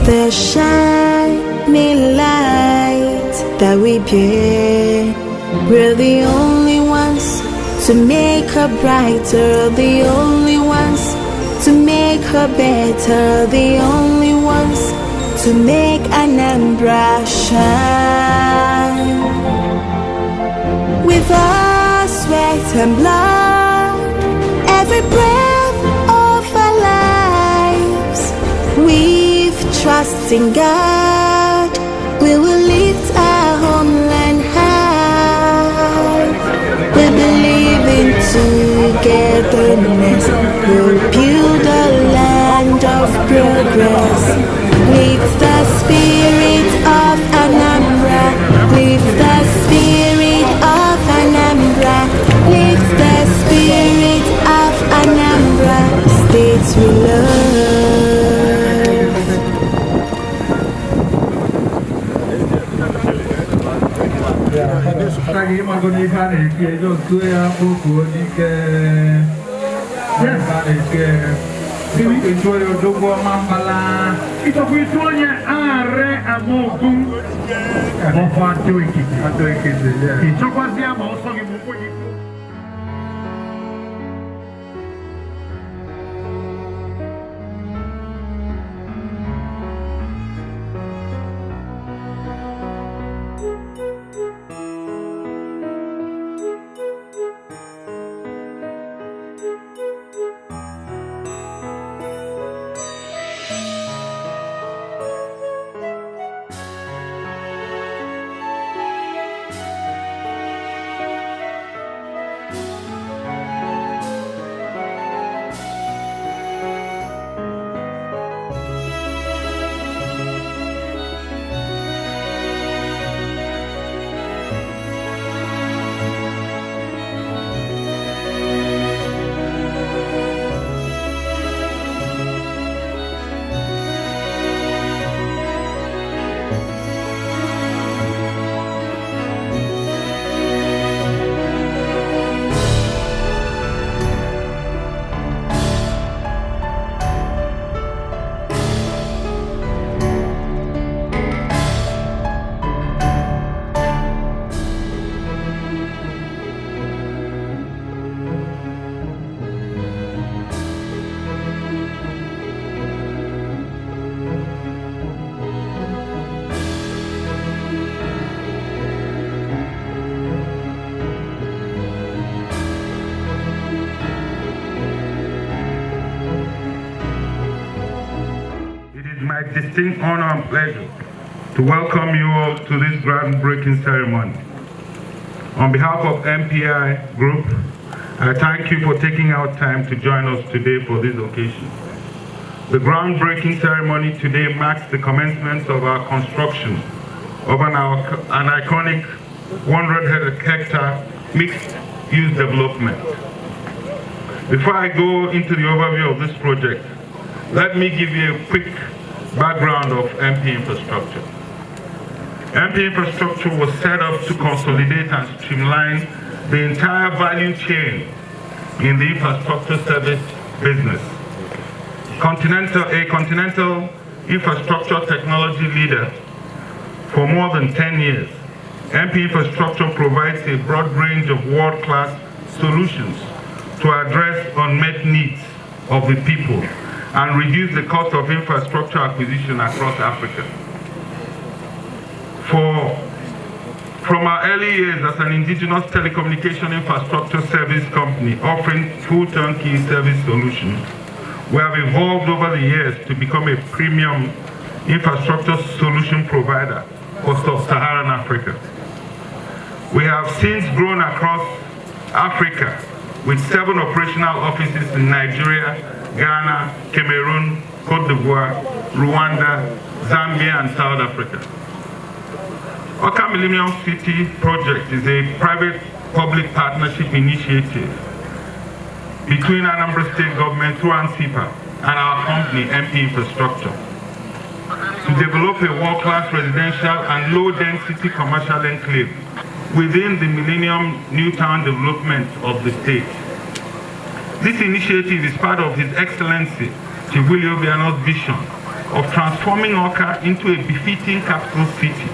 the shining light that we bear. We're the only ones to make her brighter, the only ones to make her better, the only ones to make Anambra shine. With our sweat and blood, every breath of our lives, we've trust in God, we will lift our homeland high. We believe in togetherness, we'll build a land of progress. With the spirit of Anambra, with the spirit of Anambra, with the spirit of Anambra, states we love. My distinct honor and pleasure to welcome you all to this groundbreaking ceremony. On behalf of MPI Group, I thank you for taking out time to join us today for this occasion. The groundbreaking ceremony today marks the commencement of our construction of an iconic 100-hectare mixed-use development. Before I go into the overview of this project, let me give you a quick background of MP Infrastructure. MP Infrastructure was set up to consolidate and streamline the entire value chain in the infrastructure service business. A continental infrastructure technology leader for more than 10 years, MP Infrastructure provides a broad range of world-class solutions to address unmet needs of the people and reduce the cost of infrastructure acquisition across Africa. From our early years as an indigenous telecommunication infrastructure service company offering full turnkey service solutions, we have evolved over the years to become a premium infrastructure solution provider for sub-Saharan Africa. We have since grown across Africa with 7 operational offices in Nigeria, Ghana, Cameroon, Cote d'Ivoire, Rwanda, Zambia, and South Africa. Awka Millennium City project is a private-public partnership initiative between Anambra State Government through ANSIPA and our company, MP Infrastructure, to develop a world-class residential and low-density commercial enclave within the Millennium New Town development of the state. This initiative is part of His Excellency Obiano's vision of transforming Awka into a befitting capital city,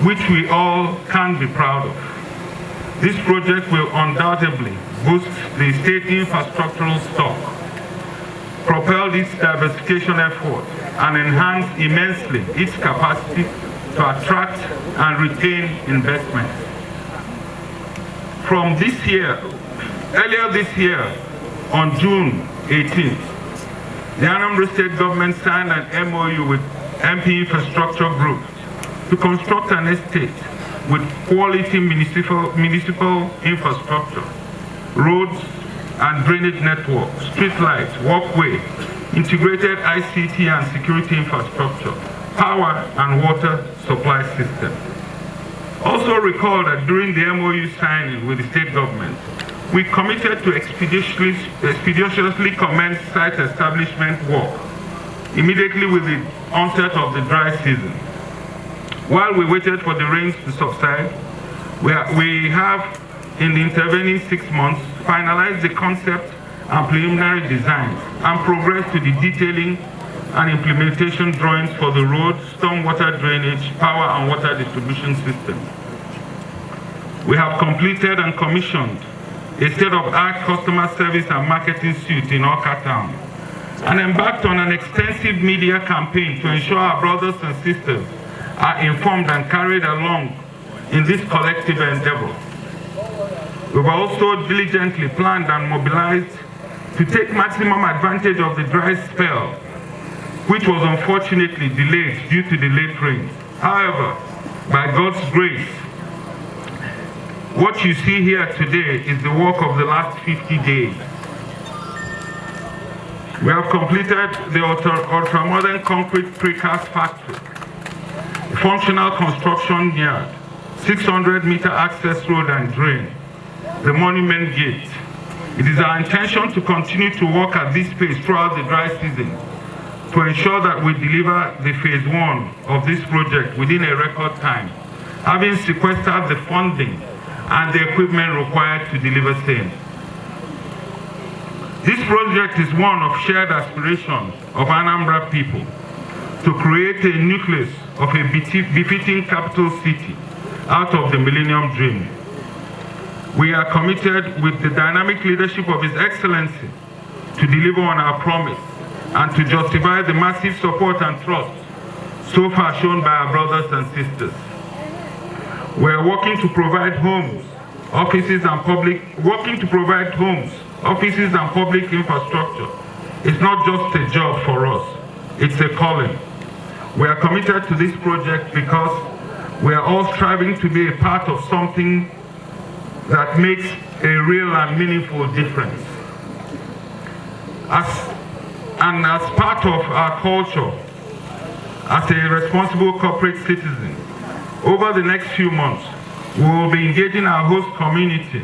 which we all can be proud of. This project will undoubtedly boost the state infrastructural stock, propel its diversification effort, and enhance immensely its capacity to attract and retain investment. From this year, earlier this year, on June 18th, the Anambra State government signed an MOU with MP Infrastructure Group to construct an estate with quality municipal infrastructure, roads and drainage networks, street lights, walkway, integrated ICT and security infrastructure, power and water supply system. Also recall that during the MOU signing with the state government, we committed to expeditiously commence site establishment work immediately with the onset of the dry season. While we waited for the rains to subside, we have, in the intervening 6 months, finalized the concept and preliminary designs and progressed to the detailing and implementation drawings for the road, stormwater drainage, power and water distribution system. We have completed and commissioned a state-of-the-art customer service and marketing suite in Awka town, and embarked on an extensive media campaign to ensure our brothers and sisters are informed and carried along in this collective endeavor. We've also diligently planned and mobilized to take maximum advantage of the dry spell, which was unfortunately delayed due to the late rains. However, by God's grace, what you see here today is the work of the last 50 days. We have completed the ultra-modern concrete precast factory, a functional construction yard, 600-meter access road and drain, the monument gate. It is our intention to continue to work at this pace throughout the dry season to ensure that we deliver the phase 1 of this project within a record time, having sequestered the funding and the equipment required to deliver same. This project is one of shared aspirations of Anambra people to create a nucleus of a befitting capital city out of the Millennium dream. We are committed with the dynamic leadership of His Excellency to deliver on our promise and to justify the massive support and trust so far shown by our brothers and sisters. We are working to provide homes, offices and public infrastructure. It's not just a job for us, it's a calling. We are committed to this project because we are all striving to be a part of something that makes a real and meaningful difference. As part of our culture, as a responsible corporate citizen, over the next few months, we will be engaging our host community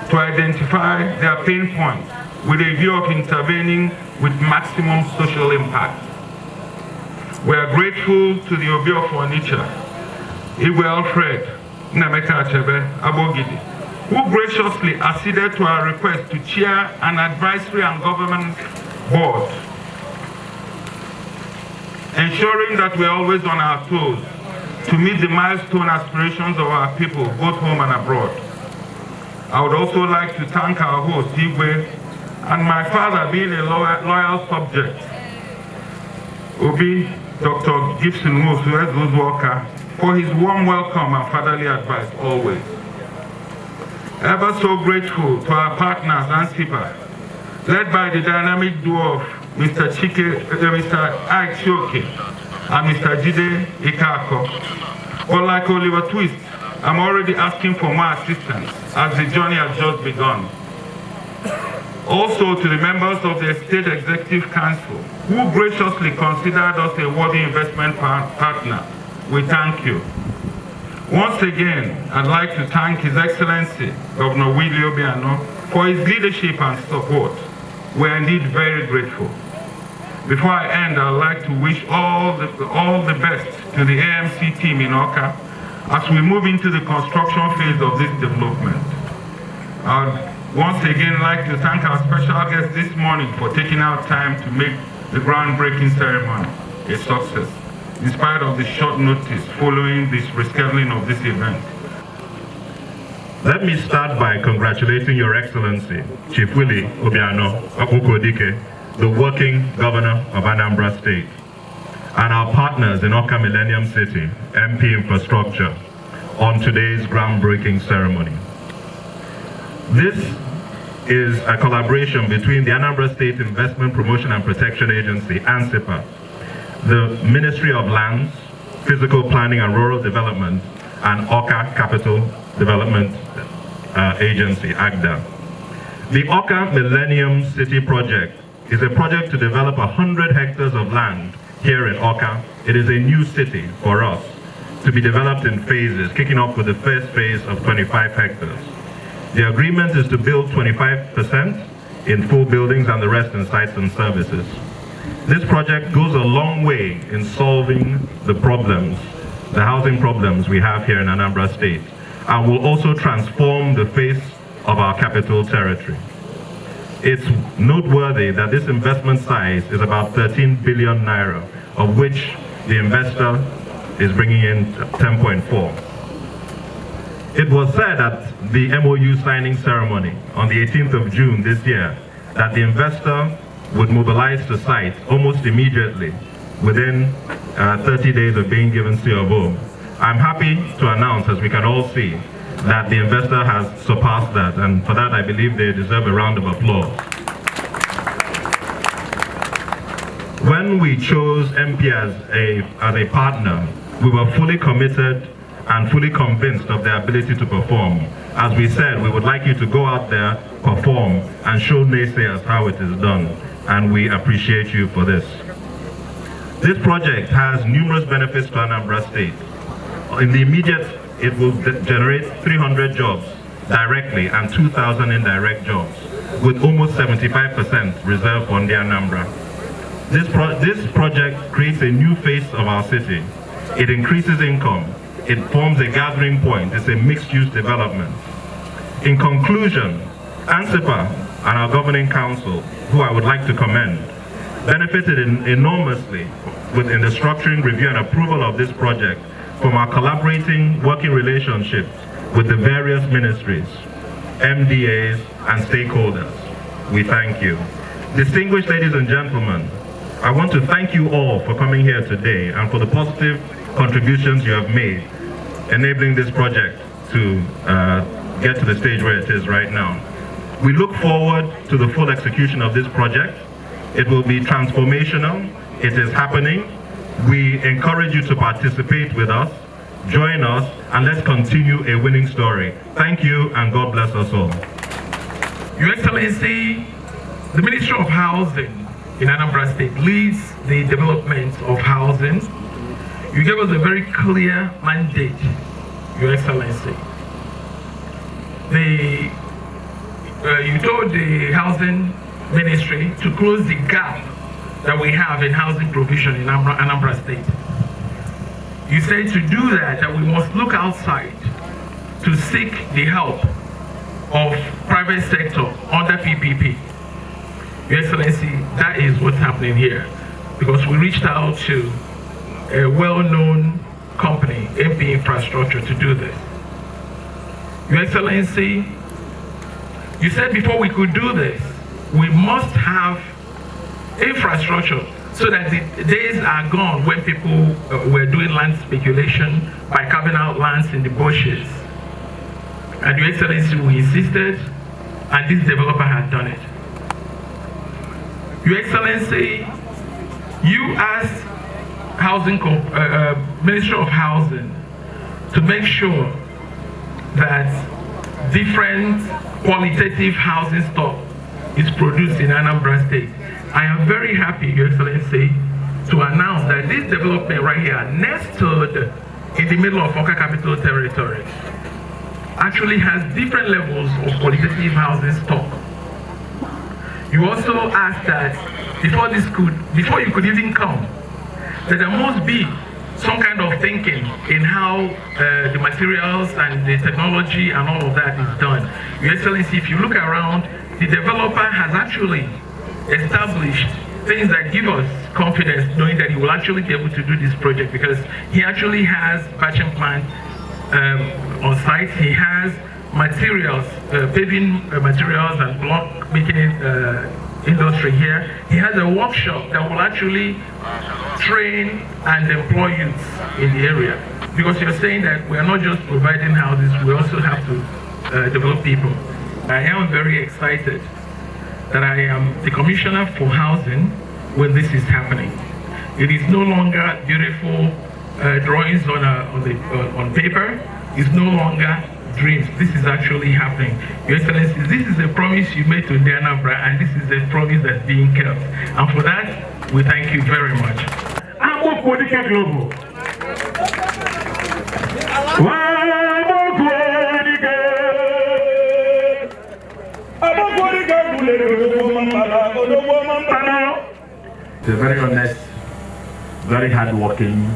to identify their pain points with a view of intervening with maximum social impact. We are grateful to the Obiano Furniture, Igwe Alfred, Nemeka Achebe, Abogidi, who graciously acceded to our request to chair an advisory and government board, ensuring that we are always on our toes to meet the milestone aspirations of our people, both home and abroad. I would also like to thank our host, Igwe, and my father, being a loyal subject, Obi, Dr. Gibson Walker, for his warm welcome and fatherly advice always. Ever so grateful to our partners and SIPA, led by the dynamic duo of Mr. Ike Chioke and Mr. Jide Ikako. But like Oliver Twist, I'm already asking for more assistance as the journey has just begun. Also to the members of the State Executive Council, who graciously considered us a worthy investment partner, we thank you. Once again, I'd like to thank His Excellency, Governor Obiano, for his leadership and support. We're indeed very grateful. Before I end, I'd like to wish all the best to the AMC team in Awka as we move into the construction phase of this development. I'd once again like to thank our special guest this morning for taking out time to make the groundbreaking ceremony. a success, in spite of the short notice following this rescheduling of this event. Let me start by congratulating Your Excellency, Chief Willie Obiano, the working governor of Anambra State, and our partners in Awka Millennium City, MP Infrastructure, on today's groundbreaking ceremony. This is a collaboration between the Anambra State Investment Promotion and Protection Agency, ANSIPA, the Ministry of Lands, Physical Planning and Rural Development, and Awka Capital Development Agency, AGDA. The Awka Millennium City Project is a project to develop 100 hectares of land here in Awka. It is a new city for us to be developed in phases, kicking off with the first phase of 25 hectares. The agreement is to build 25% in full buildings and the rest in sites and services. This project goes a long way in solving the problems, the housing problems we have here in Anambra State, and will also transform the face of our capital territory. It's noteworthy that this investment size is about 13 billion naira, of which the investor is bringing in 10.4. It was said at the MOU signing ceremony on the 18th of June this year that the investor would mobilize the site almost immediately within 30 days of being given C of O. I'm happy to announce, as we can all see, that the investor has surpassed that, and for that I believe they deserve a round of applause. When we chose MP as a partner, we were fully committed and fully convinced of their ability to perform. As we said, we would like you to go out there, perform, and show naysayers how it is done, and we appreciate you for this. This project has numerous benefits to Anambra State. In the immediate, it will generate 300 jobs directly and 2,000 indirect jobs, with almost 75% reserved for the Anambra. This project creates a new face of our city. It increases income. It forms a gathering point. It's a mixed-use development. In conclusion, ANSIPA and our governing council, who I would like to commend, benefited enormously in the structuring, review, and approval of this project from our collaborating working relationships with the various ministries, MDAs, and stakeholders. We thank you. Distinguished ladies and gentlemen, I want to thank you all for coming here today and for the positive contributions you have made, enabling this project to get to the stage where it is right now. We look forward to the full execution of this project. It will be transformational. It is happening. We encourage you to participate with us, join us, and let's continue a winning story. Thank you, and God bless us all. Your Excellency, the Ministry of Housing in Anambra State leads the development of housing. You gave us a very clear mandate, Your Excellency. You told the Housing Ministry to close the gap that we have in housing provision in Anambra State. You said to do that we must look outside to seek the help of private sector under PPP. Your Excellency, that is what's happening here, because we reached out to a well-known company, MP Infrastructure, to do this. Your Excellency, you said before we could do this, we must have infrastructure so that the days are gone when people were doing land speculation by carving out lands in the bushes. And Your Excellency, we insisted, and this developer had done it. Your Excellency, you asked Ministry of Housing to make sure that different qualitative housing stock is produced in Anambra State. I am very happy, Your Excellency, to announce that this development right here, nestled in the middle of Awka Capital Territory, actually has different levels of qualitative housing stock. You also asked that before you could even come, that there must be some kind of thinking in how the materials and the technology and all of that is done. Your Excellency, if you look around, the developer has actually established things that give us confidence knowing that he will actually be able to do this project, because he actually has batching plant on site. He has materials, paving materials and block making industry here. He has a workshop that will actually train and employ youths in the area. Because you're saying that we are not just providing houses, we also have to develop people. I am very excited that I am the commissioner for housing when this is happening. It is no longer beautiful drawings on paper. It's no longer dreams. This is actually happening. Your Excellency, this is a promise you made to the Anambra, and this is a promise that's being kept. And for that, we thank you very much. Global. He's a very honest, very hardworking,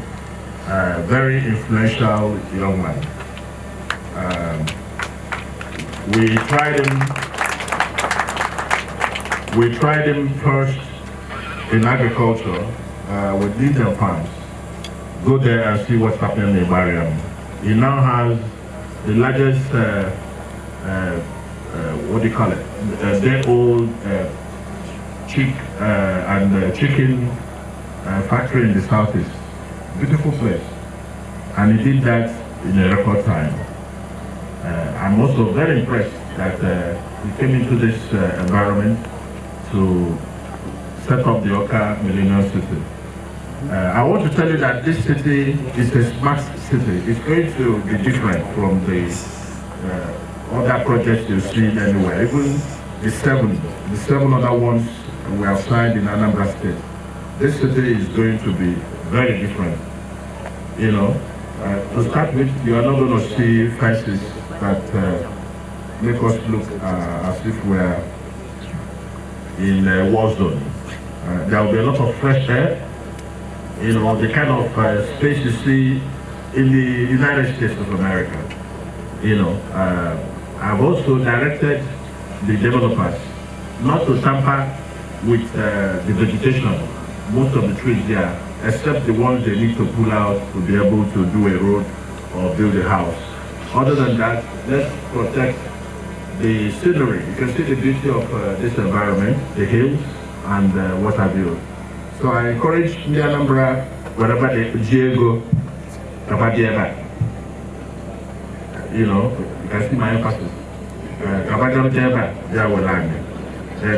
very influential young man. We tried him first in agriculture with Millennium farms. Go there and see what's happening in Awka. He now has the largest, what do you call it? Day-old chicken factory in the southeast. Beautiful place. And he did that in a record time. I'm also very impressed that he came into this environment to set up the Awka Millennium City. I want to tell you that this city is a smart city. It's going to be different from the other projects you see anywhere. Even the seven other ones we have signed in Anambra State. This city is going to be very different. You know, to start with, you are not going to see fences that make us look as if we're in a war zone. There will be a lot of fresh air. You know, the kind of space you see in the United States of America. You know, I've also directed the developers not to tamper with the vegetation, most of the trees there, except the ones they need to pull out to be able to do a road or build a house. Other than that, let's protect the scenery. You can see the beauty of this environment, the hills and what have you. So I encourage the Anambra, wherever they go, you know, you can see my emphasis.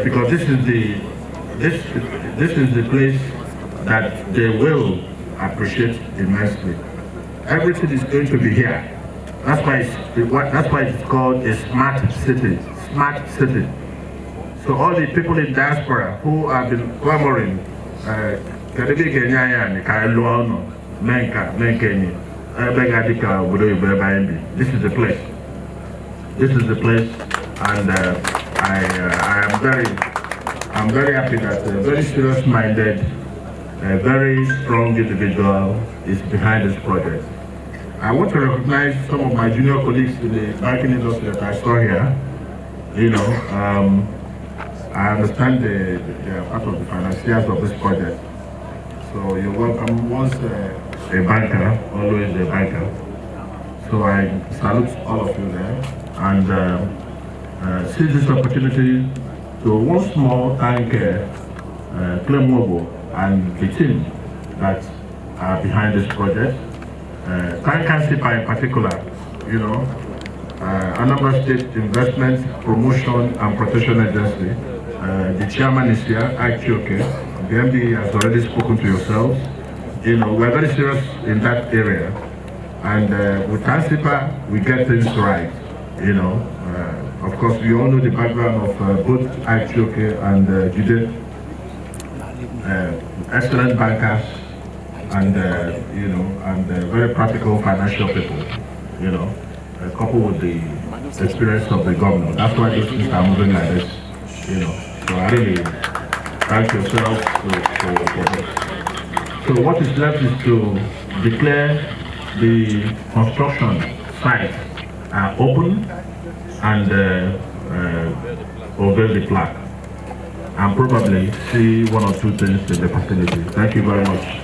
Because this is the place that they will appreciate immensely. Everything is going to be here. That's why it's called a smart city. Smart city. So all the people in diaspora who have been clamoring, this is the place. This is the place, and I'm very happy that a very serious-minded, a very strong individual is behind this project. I want to recognize some of my junior colleagues in the banking industry that I saw here. You know, I understand they are part of the financiers of this project. So you're welcome. Once a banker, always a banker. So I salute all of you there and seize this opportunity to once more thank Clem Mobile and the team that are behind this project. Thank Kansipa in particular, you know, Anambra State Investment Promotion and Protection Agency. The chairman is here, Awka. The MD has already spoken to yourselves. You know, we're very serious in that area. And with Kansipa, we get things right. You know, of course, we all know the background of both Awka and Jude. Excellent bankers and, you know, and very practical financial people, you know, coupled with the experience of the governor. That's why these things are moving like this, you know. So I really thank yourselves for this. So what is left is to declare the construction site open and unveil the plaque. and probably see one or two things in the facility. Thank you very much.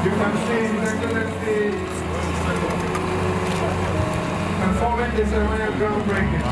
You can see His Excellency performing the ceremonial groundbreaking.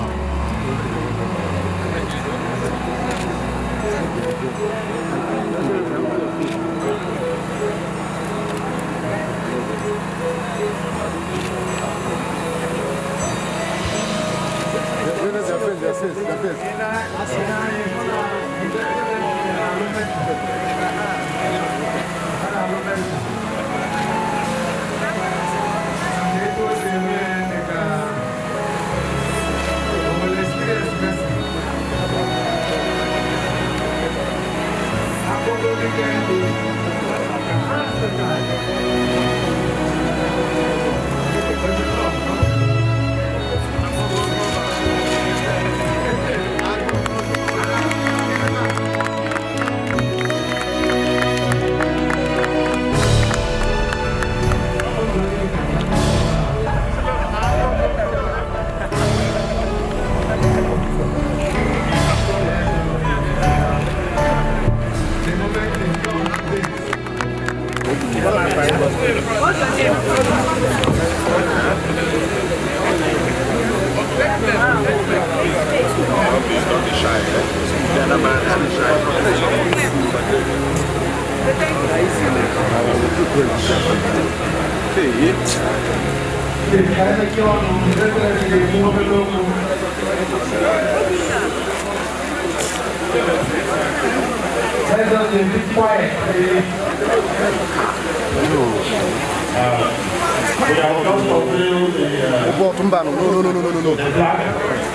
The flag,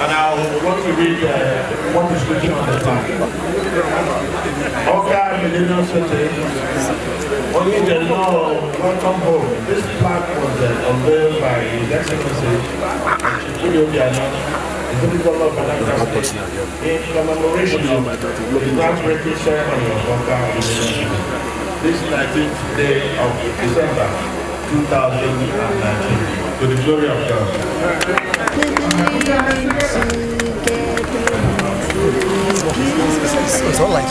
and I want to read one description on the flag. Awka, Millennium City, only the law, welcome home. This flag was unveiled by His Excellency Obiano, the Minister of Anambra in commemoration of the groundbreaking ceremony of Awka Millennium. This 19th day of December 2019. To the glory of God. It's all like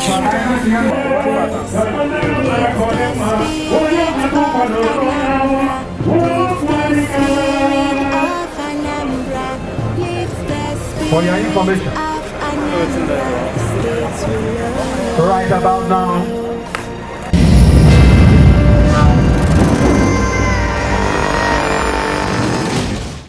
For your information, right about now,